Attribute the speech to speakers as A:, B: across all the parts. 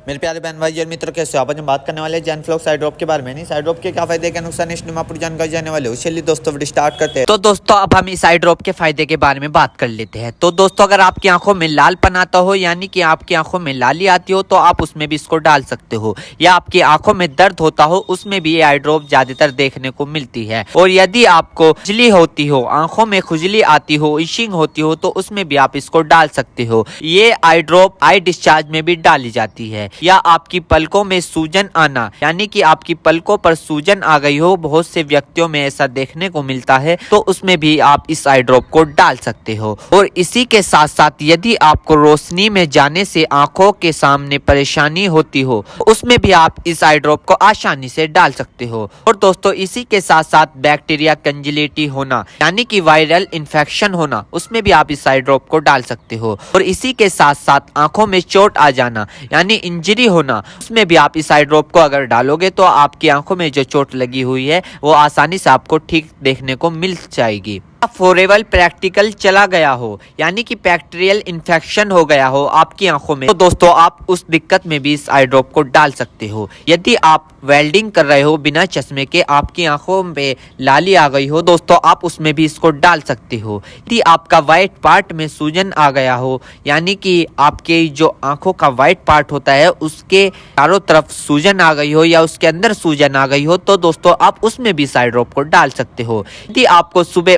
A: मेरे प्यारे बहन भाई और मित्रों, कैसे हो आप? आज हम बात करने वाले हैं जैन फ्लॉक साइड ड्रॉप के बारे में। नहीं, साइड ड्रॉप के क्या फायदे क्या नुकसान इस पूरी जानकारी जाने वाले हो। चलिए दोस्तों वीडियो स्टार्ट करते हैं।
B: तो दोस्तों अब हम इस आई ड्रॉप के फायदे के बारे में बात कर लेते हैं। तो दोस्तों अगर आपकी आंखों में लालपन आता हो, यानी कि आपकी आंखों में लाली आती हो, तो आप उसमें भी इसको डाल सकते हो। या आपकी आंखों में दर्द होता हो, उसमें भी ये आई ड्रॉप ज्यादातर देखने को मिलती है। और यदि आपको खुजली होती हो, आंखों में खुजली आती हो, इशिंग होती हो, तो उसमें भी आप इसको डाल सकते हो। ये आई ड्रॉप आई डिस्चार्ज में भी डाली जाती है। या आपकी पलकों में सूजन आना, यानी कि आपकी पलकों पर सूजन आ गई हो, बहुत से व्यक्तियों में ऐसा देखने को मिलता है, तो उसमें भी आप इस आई ड्रॉप को डाल सकते हो। और इसी के साथ साथ यदि आपको रोशनी में जाने से आंखों के सामने परेशानी होती हो, उसमें भी आप इस आई ड्रॉप को आसानी से डाल सकते हो। और दोस्तों इसी के साथ साथ बैक्टीरिया कंजिलिटी होना, यानी कि वायरल इन्फेक्शन होना, उसमें भी आप इस आई ड्रॉप को डाल सकते हो। और इसी के साथ साथ आंखों में चोट आ जाना, यानी इंजरी होना, उसमें भी आप इस आई ड्रॉप को अगर डालोगे तो आपकी आंखों में जो चोट लगी हुई है वो आसानी से आपको ठीक देखने को मिल जाएगी। फोरेबल प्रैक्टिकल चला गया हो, यानी कि बैक्टीरियल इन्फेक्शन हो गया हो आपकी आंखों में, तो दोस्तों आप उस दिक्कत में भी इस आई ड्रॉप को डाल सकते हो। यदि आप वेल्डिंग कर रहे हो बिना चश्मे के, आपकी आंखों में लाली आ गई हो, दोस्तों आप उसमें भी इसको डाल सकते हो। यदि आपका व्हाइट पार्ट में सूजन आ गया हो, यानी कि आपके जो आंखों का व्हाइट पार्ट होता है उसके चारों तरफ सूजन आ गई हो या उसके अंदर सूजन आ गई हो, तो दोस्तों आप उसमें भी इस आई ड्रॉप को डाल सकते हो। यदि आपको सुबह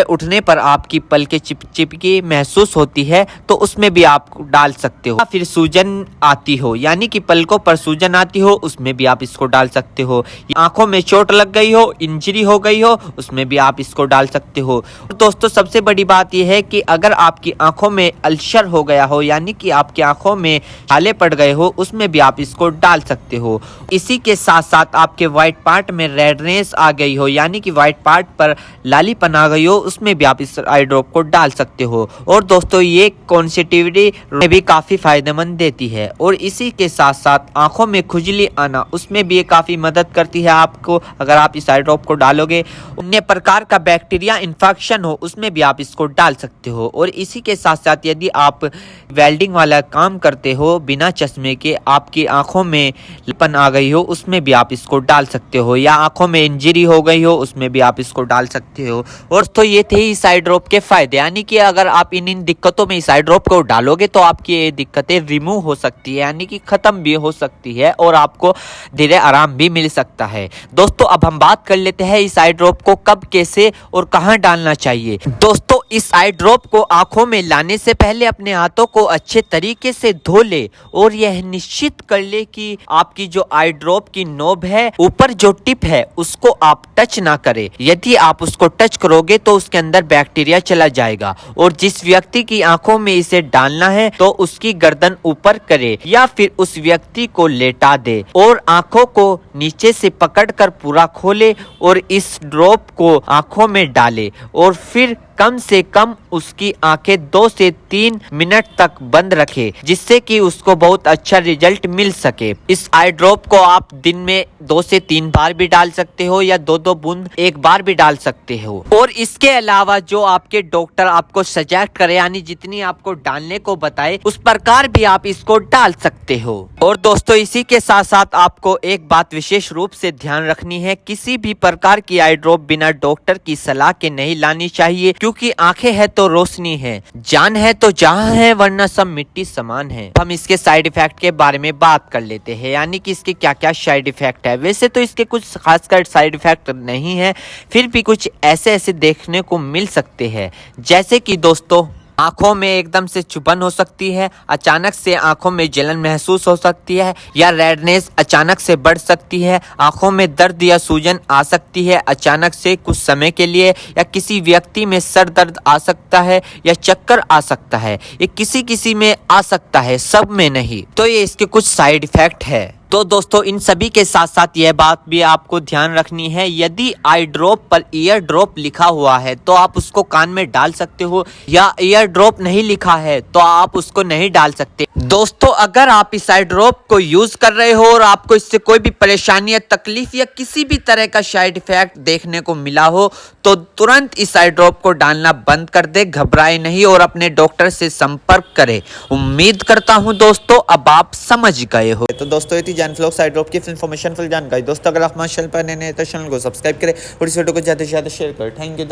B: उठने पर आपकी पलकें चिपचिपकी महसूस होती है, तो उसमें भी आप डाल सकते हो। फिर सूजन आती हो, यानी कि पलकों पर सूजन आती हो, उसमें भी आप इसको डाल सकते हो। आंखों में चोट लग गई हो, इंजरी हो गई हो, उसमें भी आप इसको डाल सकते हो। और दोस्तों सबसे बड़ी बात यह है कि अगर आपकी आंखों में अल्सर हो गया हो, यानी कि आपकी आंखों में छाले पड़ गए हो, उसमें भी आप इसको डाल सकते हो। इसी के साथ साथ आपके व्हाइट पार्ट में रेडनेस आ गई हो, यानी कि व्हाइट पार्ट पर लालीपन आ गई हो, उसमें भी आप इस आई ड्रॉप को डाल सकते हो। और दोस्तों ये कॉन्सेटिविटी में भी काफी फायदेमंद देती है। और इसी के साथ साथ आंखों में खुजली आना, उसमें भी ये काफी मदद करती है आपको। अगर आप इस आई ड्रॉप को डालोगे, अन्य प्रकार का बैक्टीरिया इन्फेक्शन हो, उसमें भी आप इसको डाल सकते हो। और इसी के साथ साथ यदि आप वेल्डिंग वाला काम करते हो बिना चश्मे के, आपकी आंखों में लालीपन आ गई हो, उसमें भी आप इसको डाल सकते हो। या आंखों में इंजरी हो गई हो, उसमें भी आप इसको डाल सकते हो। और तो ये थे इस आई ड्रॉप के फायदे, यानी कि अगर आप इन दिक्कतों में इस आई ड्रॉप को डालोगे तो आपकी ये दिक्कतें रिमूव हो सकती है, यानी कि खत्म भी हो सकती है और आपको धीरे आराम भी मिल सकता है। दोस्तों अब हम बात कर लेते हैं इस आई ड्रॉप को कब, कैसे और कहां डालना चाहिए। दोस्तों इस आई ड्रॉप को आंखों में लाने से पहले अपने हाथों को अच्छे तरीके से धो ले और यह निश्चित कर ले कि आपकी जो आई ड्रॉप की नोब है, ऊपर जो टिप है, उसको आप टच ना करें। यदि आप उसको टच करोगे तो उसके अंदर बैक्टीरिया चला जाएगा। और जिस व्यक्ति की आंखों में इसे डालना है तो उसकी गर्दन ऊपर करे या फिर उस व्यक्ति को लेटा दे और आंखों को नीचे से पकड़कर पूरा खोले और इस ड्रॉप को आंखों में डाले। और फिर कम से कम उसकी आंखें 2 से 3 मिनट तक बंद रखे, जिससे कि उसको बहुत अच्छा रिजल्ट मिल सके। इस आई ड्रॉप को आप दिन में 2 से 3 बार भी डाल सकते हो या 2-2 बूंद एक बार भी डाल सकते हो। और इसके अलावा जो आपके डॉक्टर आपको सजेस्ट करे, यानी जितनी आपको डालने को बताए, उस प्रकार भी आप इसको डाल सकते हो। और दोस्तों इसी के साथ साथ आपको एक बात विशेष रूप से ध्यान रखनी है, किसी भी प्रकार की आई ड्रॉप बिना डॉक्टर की सलाह के नहीं लानी चाहिए, क्योंकि आंखें है तो रोशनी है, जान है तो जहां है, वरना सब मिट्टी समान है। हम इसके साइड इफेक्ट के बारे में बात कर लेते हैं, यानी कि इसके क्या क्या साइड इफेक्ट है। वैसे तो इसके कुछ खासकर साइड इफेक्ट नहीं है, फिर भी कुछ ऐसे ऐसे देखने को मिल सकते हैं, जैसे कि दोस्तों आंखों में एकदम से चुभन हो सकती है, अचानक से आंखों में जलन महसूस हो सकती है, या रेडनेस अचानक से बढ़ सकती है, आंखों में दर्द या सूजन आ सकती है अचानक से कुछ समय के लिए, या किसी व्यक्ति में सर दर्द आ सकता है या चक्कर आ सकता है। ये किसी किसी में आ सकता है, सब में नहीं। तो ये इसके कुछ साइड इफेक्ट है। तो दोस्तों इन सभी के साथ साथ यह बात भी आपको ध्यान रखनी है, यदि आई ड्रॉप पर ईयर ड्रॉप लिखा हुआ है तो आप उसको कान में डाल सकते हो, या ईयर ड्रॉप नहीं लिखा है तो आप उसको नहीं डाल सकते। दोस्तों अगर आप इस आई ड्रॉप को यूज कर रहे हो और आपको इससे कोई भी परेशानी या तकलीफ या किसी भी तरह का साइड इफेक्ट देखने को मिला हो तो तुरंत इस आई ड्रॉप को डालना बंद कर दे, घबराए नहीं और अपने डॉक्टर से संपर्क करें। उम्मीद करता हूं दोस्तों अब आप समझ गए हो।
A: तो दोस्तों ये थी जैनफ्लॉक्स आई ड्रॉप की इन्फॉर्मेशन, फुल जानकारी। दोस्तों अगर आप हमारे चैनल पर नए हैं तो चैनल को सब्सक्राइब करें और इस वीडियो को ज़्यादा से ज़्यादा शेयर करें। Thank you.